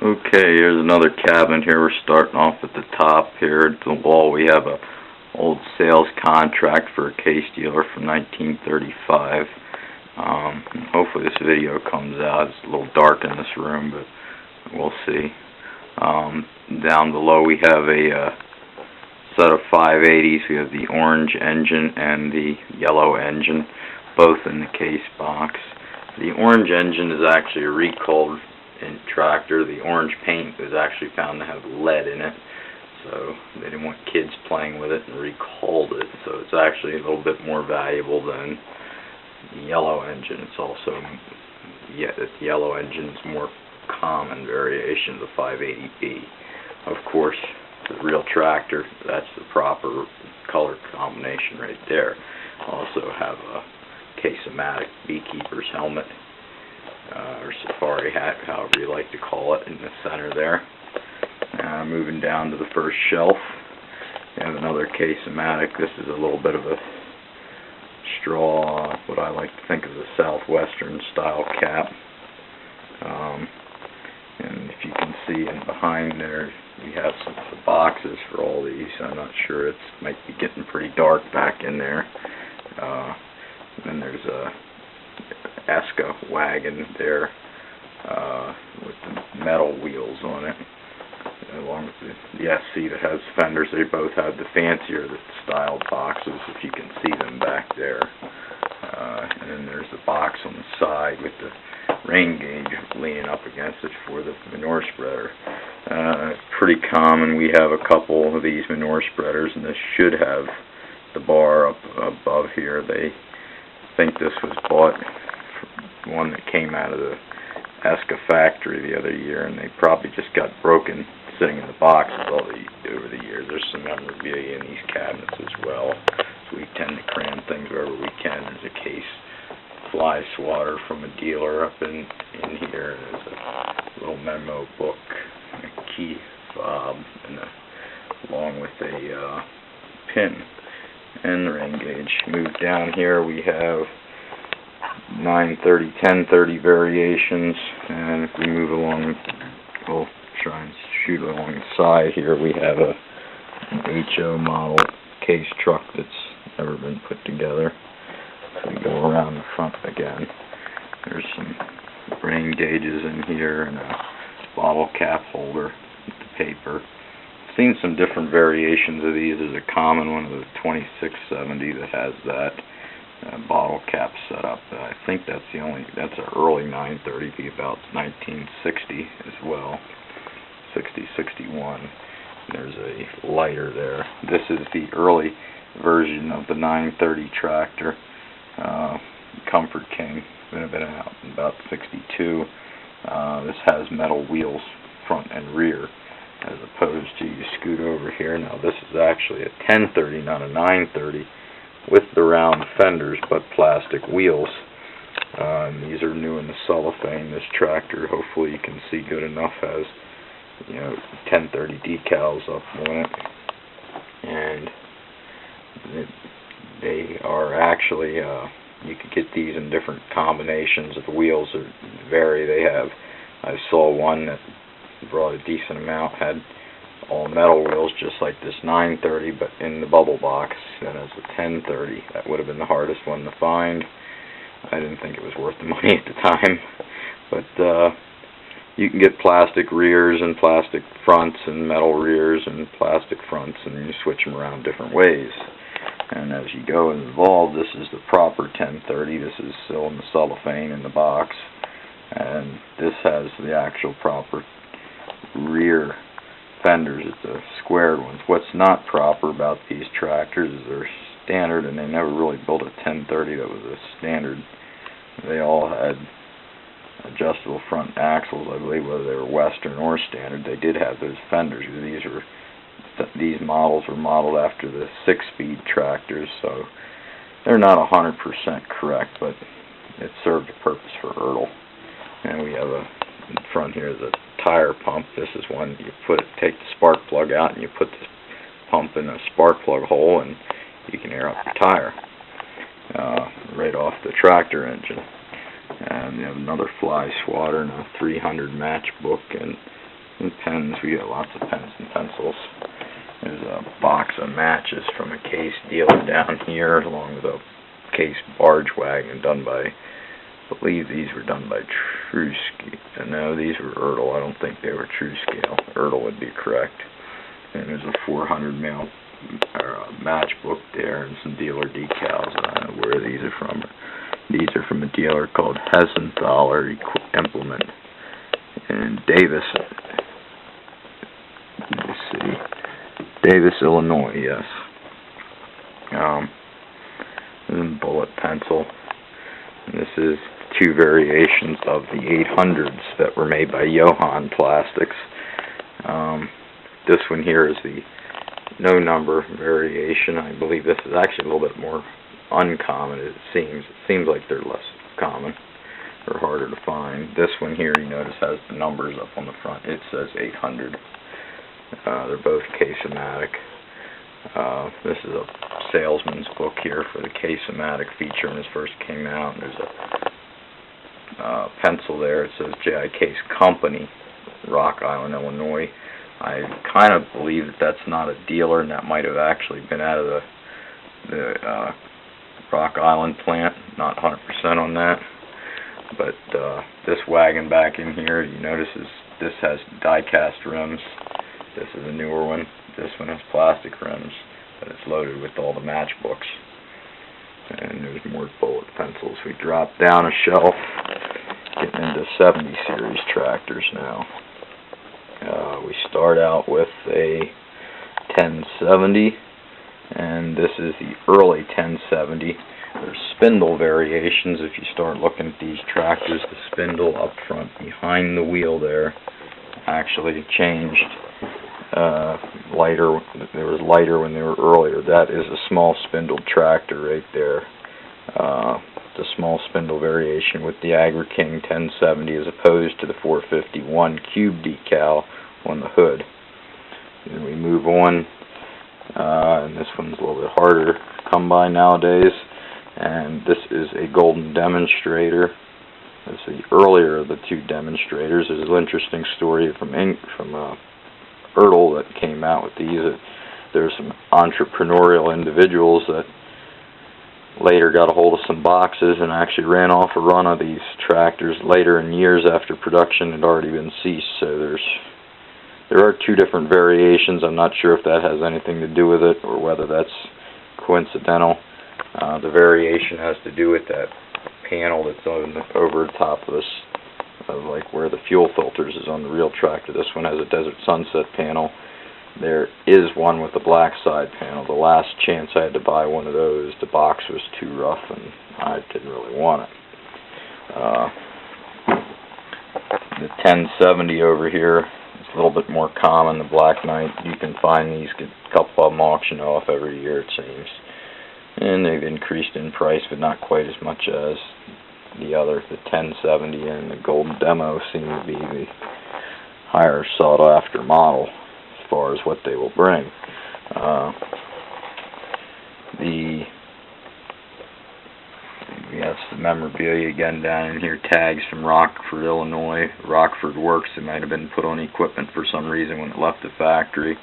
Okay, here's another cabinet here. We're starting off at the top here. At the wall we have a old sales contract for a case dealer from 1935. Hopefully this video comes out. It's a little dark in this room, but we'll see. Down below we have a set of 580s. We have the orange engine and the yellow engine, both in the case box. The orange engine is actually a recalled tractor. The orange paint was actually found to have lead in it, so they didn't want kids playing with it and recalled it. So it's actually a little bit more valuable than the yellow engine. It's also, the yellow engine is more common variation of the 580B. Of course, the real tractor, that's the proper color combination right there. Also have a case-o-matic beekeeper's helmet, or safari hat, however you like to call it, in the center there. Moving down to the first shelf, we have another case-o-matic. This is a little bit of a straw, what I like to think of as a southwestern style cap. And if you can see in behind there, we have some boxes for all these. I'm not sure, it might be getting pretty dark back in there. And then there's a Esca wagon there with the metal wheels on it, along with the SC that has fenders. They both have the fancier style boxes, if you can see them back there. And then there's the box on the side with the rain gauge leaning up against it for the manure spreader. Pretty common. We have a couple of these manure spreaders, and this should have the bar up above here. They think this was bought, one that came out of the Esca factory the other year, and they probably just got broken sitting in the boxes over the years. There's some memorabilia in these cabinets as well, so we tend to cram things wherever we can. There's a case fly swatter from a dealer up in here. There's a little memo book, a key fob, and along with a pin and the rain gauge. Move down here, we have 930, 1030 variations, and if we move along, we'll try and shoot along the side here. We have an HO model case truck that's never been put together. So we go around the front again. There's some rain gauges in here and a bottle cap holder with the paper. Seen some different variations of these. There's a common one of the 2670 that has that bottle cap set up. I think that's an early 930, be about 1960 as well, 60, 61. There's a lighter there. This is the early version of the 930 tractor, Comfort King. Been out in about 62. This has metal wheels front and rear, as opposed to, you scoot over here. Now this is actually a 1030, not a 930, with the round fenders but plastic wheels. And these are new in the cellophane. This tractor, hopefully you can see good enough, has 1030 decals up on it, and they are actually you could get these in different combinations. The wheels vary. I saw one that brought a decent amount, had all metal wheels just like this 930, but in the bubble box. And as a 1030, that would have been the hardest one to find. I didn't think it was worth the money at the time, but you can get plastic rears and plastic fronts and metal rears and plastic fronts, and you switch them around different ways. And as you go involved, this is the proper 1030. This is still in the cellophane in the box, and this has the actual proper rear fenders. It's the squared ones. What's not proper about these tractors is they're standard, and they never really built a 1030 that was a standard. They all had adjustable front axles, I believe, whether they were Western or standard. They did have those fenders. These models were modeled after the 6-speed tractors, so they're not 100% correct, but it served a purpose for Ertl. And we have in front here is a tire pump. This is one you take the spark plug out and you put the pump in a spark plug hole, and you can air up your tire right off the tractor engine. And you have another fly swatter and a 300 matchbook and And pens, we got lots of pens and pencils. There's a box of matches from a Case dealer down here, along with a Case barge wagon done by, I believe these were done by True Scale. No, these were Ertl. I don't think they were True Scale. Ertl would be correct. And there's a 400 mil matchbook there and some dealer decals. I don't know where these are from. These are from a dealer called Hessenthaler Implement in Davis. Let's see. Davis, Illinois, yes. And bullet pencil. And this is two variations of the 800s that were made by Johann Plastics. This one here is the no number variation. I believe this is actually a little bit more uncommon. It seems like they're less common or harder to find. This one here, you notice, has the numbers up on the front. It says 800. They're both Case-O-Matic. This is a salesman's book here for the Case-O-Matic feature when it first came out. And there's a pencil there. It says J.I. Case Company, Rock Island, Illinois. I kind of believe that that's not a dealer, and that might have actually been out of the Rock Island plant. Not 100% on that. But this wagon back in here, you notice this has die-cast rims. This is a newer one. This one has plastic rims, but it's loaded with all the matchbooks. And there's more bullet pencils. We drop down a shelf, getting into 70 series tractors now. We start out with a 1070, and this is the early 1070. There's spindle variations. If you start looking at these tractors, the spindle up front behind the wheel there actually changed. Lighter. There was lighter when they were earlier. That is a small spindle tractor right there. The small spindle variation with the Agri King 1070 as opposed to the 451 cube decal on the hood. Then we move on, and this one's a little bit harder to come by nowadays. And this is a golden demonstrator. This is the earlier of the two demonstrators. There's an interesting story from Ertl that came out with these. There's some entrepreneurial individuals that later got a hold of some boxes and actually ran off a run of these tractors later in years after production had already been ceased. So there are two different variations. I'm not sure if that has anything to do with it or whether that's coincidental. The variation has to do with that panel that's over the top of this, like where the fuel filters is on the real tractor. This one has a Desert Sunset panel. There is one with a black side panel. The last chance I had to buy one of those, the box was too rough and I didn't really want it. The 1070 over here is a little bit more common. The Black Knight, you can find these, get a couple of them auctioned off every year, it seems. And they've increased in price, but not quite as much as the other. The 1070 and the Golden Demo seem to be the higher sought after model as far as what they will bring. We have some memorabilia again down in here, tags from Rockford, Illinois. Rockford Works. It might have been put on equipment for some reason when it left the factory.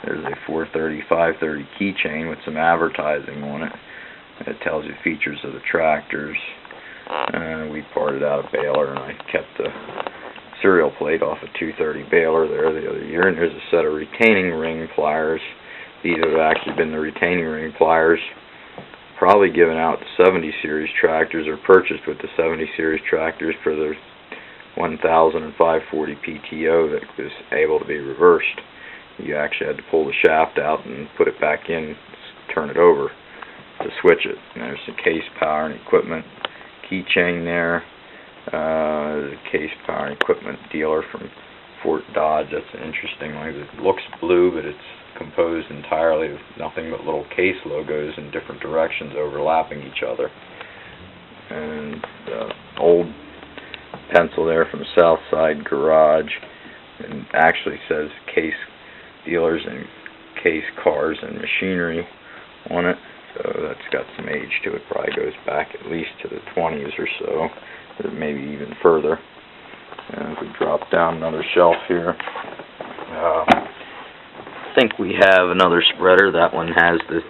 There's a 430, 530 keychain with some advertising on it. It tells you features of the tractors. We parted out a baler, and I kept the serial plate off a 230 baler there the other year. And here's a set of retaining ring pliers. These have actually been the retaining ring pliers probably given out to 70 series tractors or purchased with the 70 series tractors for the 1000 and 540 PTO that was able to be reversed. You actually had to pull the shaft out and put it back in, turn it over to switch it. And there's the Case Power and Equipment keychain there. The Case Power and Equipment dealer from Fort Dodge. That's an interesting one. It looks blue, but it's composed entirely of nothing but little Case logos in different directions overlapping each other. And the old pencil there from Southside Garage, and actually says Case Dealers and Case Cars and Machinery on it. So that's got some age to it. Probably goes back at least to the 20s or so, or maybe even further. And if we drop down another shelf here, I think we have another spreader. That one has the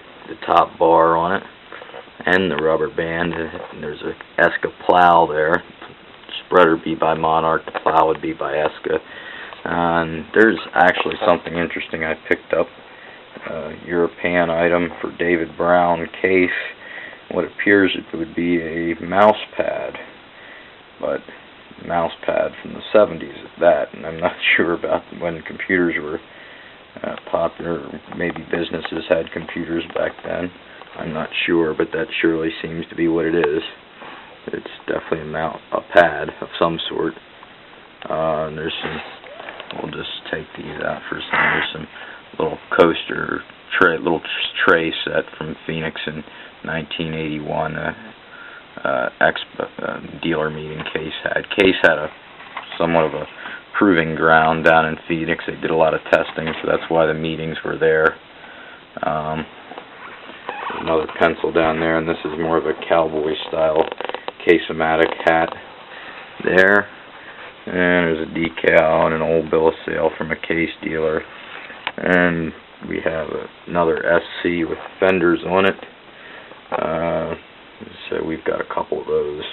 top bar on it and the rubber band. And there's a Esca plow there. Spreader would be by Monarch, the plow would be by Esca. And there's actually something interesting I picked up. European item for David Brown case. What appears it would be a mouse pad, but mouse pad from the 70s at that, and I'm not sure about when computers were popular. Maybe businesses had computers back then. I'm not sure, but that surely seems to be what it is. It's definitely a pad of some sort. And there's some, we'll just take these out for a second. There's some little coaster little tray set from Phoenix in 1981. Dealer meeting Case had. Case had somewhat of a proving ground down in Phoenix. They did a lot of testing, so that's why the meetings were there. Another pencil down there, and this is more of a cowboy style Case-O-Matic hat there. And there's a decal and an old bill of sale from a Case dealer. And we have another SC with fenders on it. So we've got a couple of those.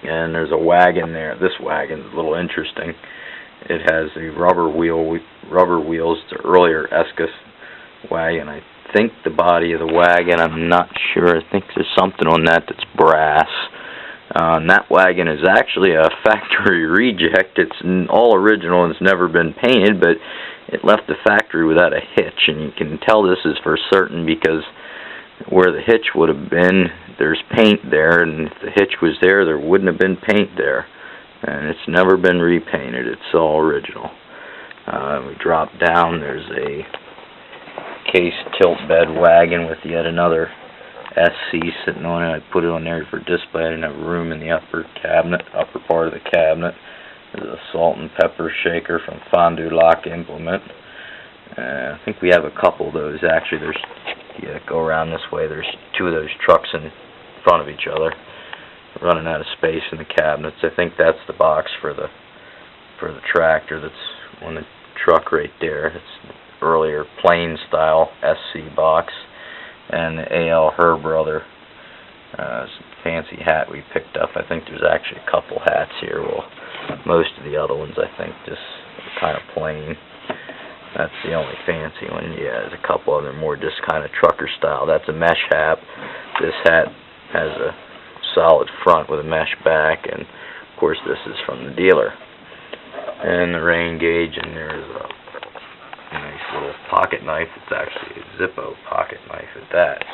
And there's a wagon there. This wagon's a little interesting. It has a rubber wheels. It's an earlier Esca wagon. I think the body of the wagon, I'm not sure. I think there's something on that that's brass. And that wagon is actually a factory reject. It's all original and it's never been painted, but it left the factory without a hitch, and you can tell this is for certain because where the hitch would have been, there's paint there, and if the hitch was there, there wouldn't have been paint there. And it's never been repainted. It's all original. We drop down, there's a Case tilt bed wagon with yet another SC sitting on it. I put it on there for display. I didn't have room in the upper part of the cabinet. There's a salt and pepper shaker from Fondue Lock Implement. I think we have a couple of those. Actually, go around this way. There's two of those trucks in front of each other. Running out of space in the cabinets. I think that's the box for the tractor that's on the truck right there. It's the earlier plain style SC box. And the A.L. Her brother fancy hat we picked up. I think there's actually a couple hats here. Well, most of the other ones I think just kind of plain. That's the only fancy one. Yeah, there's a couple of them more just kind of trucker style. That's a mesh hat. This hat has a solid front with a mesh back, and of course this is from the dealer. And the rain gauge, and there's a nice little pocket knife. It's actually a Zippo pocket knife at that.